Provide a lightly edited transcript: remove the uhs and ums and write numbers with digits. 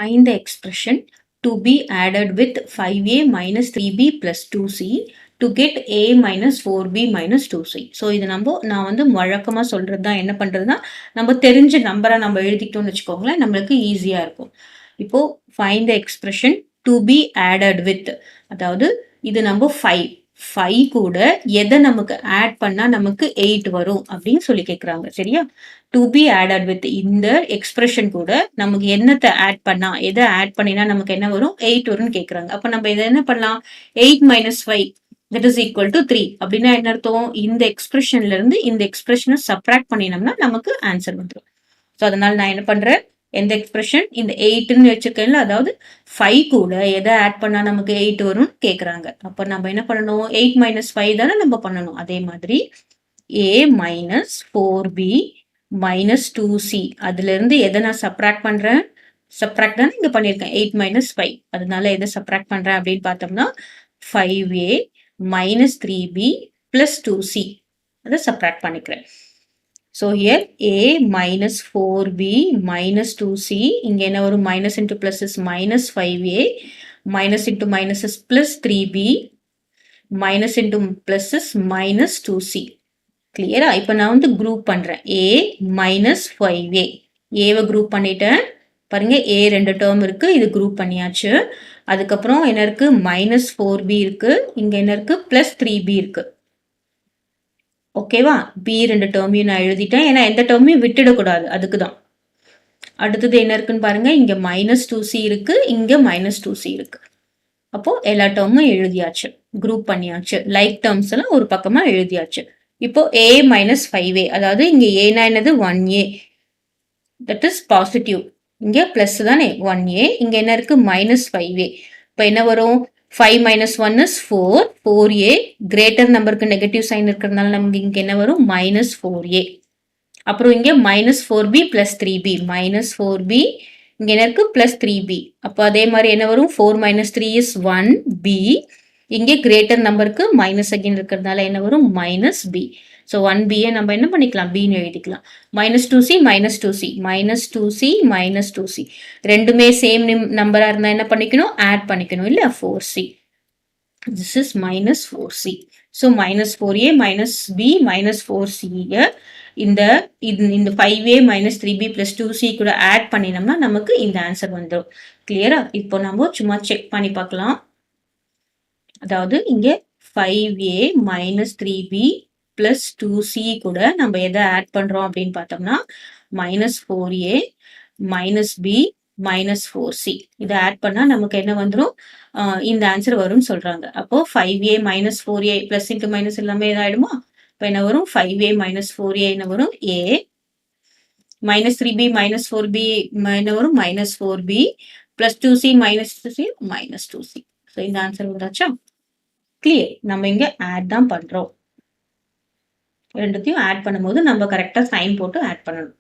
Find the expression to be added with 5a minus 3b plus 2c to get a minus 4b minus 2c. So இது நான் வந்து வழக்கமாக சொல்கிறது தான். என்ன பண்ணுறதுனா, நம்ம தெரிஞ்ச நம்பரை நம்ம எழுதிக்கிட்டோம்னு வச்சுக்கோங்களேன், நம்மளுக்கு ஈஸியாக இருக்கும். இப்போ find the expression to be added with, அதாவது இது நம்ம 5 கூட எதை நமக்கு ஆட் பண்ணா நமக்கு 8 வரும் அப்படின்னு சொல்லி கேட்குறாங்க. சரியா? டு பி ஆடட் வித் இந்த எக்ஸ்பிரஷன் கூட நமக்கு என்னத்தை ஆட் பண்ணா, எதை ஆட் பண்ணினா நமக்கு என்ன வரும், 8 வரும்னு கேட்குறாங்க. அப்ப நம்ம இதை என்ன பண்ணலாம், 8 minus 5 that is equal to 3 அப்படின்னா என்ன அர்த்தம், இந்த எக்ஸ்பிரஷன்ல இருந்து இந்த எக்ஸ்பிரஷனை சப்ராக்ட் பண்ணினோம்னா நமக்கு ஆன்சர் வந்துடும். ஸோ அதனால நான் என்ன பண்றேன், எந்த எக்ஸ்பிரஷன் இந்த 8ன்னு வச்சிருக்கேன்ல, அதாவது 5 கூட எதை ஆட் பண்ணா நமக்கு 8 வரும்னு கேட்குறாங்க. அப்ப நம்ம என்ன பண்ணணும், 8 மைனஸ் 5 தானே நம்ம பண்ணணும். அதே மாதிரி a minus 4b minus 2c அதுல இருந்து எதை நான் சப்ராக்ட் பண்றேன், சப்ராக்ட் தானே இங்க பண்ணியிருக்கேன், 8 மைனஸ் 5. அதனால எதை சப்ராக்ட் பண்றேன் அப்படின்னு பார்த்தோம்னா 5a minus 3b plus 2c அதை சப்ராக்ட் பண்ணிக்கிறேன். So here a minus 4b minus 2c, இங்க என்ன வரும், minus into plus is minus 5a, minus into minus is plus 3b, minus into plus is minus 2c. கிளியரா? இப்போ நான் வந்து group பண்றேன், a minus 5a, a group பண்ணிட்டேன். பாருங்க, a 2 டேர்ம் இருக்கு, இது குரூப் பண்ணியாச்சு. அதுக்கப்புறம் என்ன இருக்கு, minus 4b இருக்கு, இங்க என்ன இருக்கு, plus 3b இருக்கு. ஓகேவா? பி 2 டேர்மையும் நான் எழுதிட்டேன், ஏன்னா எந்த டேர்மையும் விட்டுடக்கூடாது, அதுக்கு தான். அடுத்தது என்ன இருக்குன்னு பாருங்க, இங்க மைனஸ் 2c இருக்கு, இங்க மைனஸ் 2c இருக்கு. அப்போ எல்லா டேர்மும் எழுதியாச்சு, குரூப் பண்ணியாச்சு, லைக் டேர்ம்ஸ் எல்லாம் ஒரு பக்கமா எழுதியாச்சு. இப்போ a மைனஸ் 5a, அதாவது இங்க ஏனா என்னது 1a, தட் இஸ் பாசிட்டிவ். இங்க பிளஸ் தானே 1a, இங்க என்ன இருக்கு மைனஸ் 5a. இப்போ என்ன வரும், 5 minus 1 is 4, 4a, கிரேட்டர் நம்பருக்கு நெகட்டிவ் சைன் இருக்கிறதுனால நமக்கு இங்க என்ன வரும், மைனஸ் 4a. அப்புறம் இங்க minus 4b plus 3b, minus 4b, இங்க என்ன இருக்கு, பிளஸ் 3b. அப்போ அதே மாதிரி என்ன வரும், 4 minus 3 is 1b, இங்கே கிரேட்டர் நம்பருக்கு மைனஸ் அகைன் இருக்கிறதுனால என்ன வரும், மைனஸ் b. ஸோ 1b நம்ம என்ன பண்ணிக்கலாம், பின்னு எழுதிக்கலாம். Minus 2c minus 2c, minus 2c minus 2c, ரெண்டுமே சேம் நம்பரா இருந்தா என்ன பண்ணிக்கணும், ஆட் பண்ணிக்கணும் இல்ல, 4c. This is minus 4c. So minus 4a minus b minus 4c இந்த 5a minus 3b plus 2c கூட ஆட் பண்ணினோம்னா நமக்கு இந்த ஆன்சர் வந்துடும். கிளியரா? இப்போ நம்ம சும்மா செக் பண்ணி பார்க்கலாம். அதாவது இங்க 5a minus 3b plus 2c கூட நம்ம எதை ஆட் பண்றோம் அப்படின்னு பார்த்தோம்னா minus 4a minus b minus 4c இதை ஆட் பண்ணா நமக்கு என்ன வந்துடும், இந்த ஆன்சர் வரும்னு சொல்றாங்க. அப்போ 5a minus 4a plus into minus எல்லாமே இதாயிடுமா, இப்போ என்ன வரும், 5a மைனஸ் 4a என்ன வரும், a minus 3b minus 4b என்ன வரும், minus 4b plus 2c minus 2c minus 2c. So இந்த ஆன்சர் வந்தாச்சா? கிளியர்? நம்ம இங்க ஆட் தான் பண்றோம், ரெண்டுத்தையும் ஆட் பண்ணும்போது நம்ம கரெக்டா சைன் போட்டு ஆட் பண்ணணும்.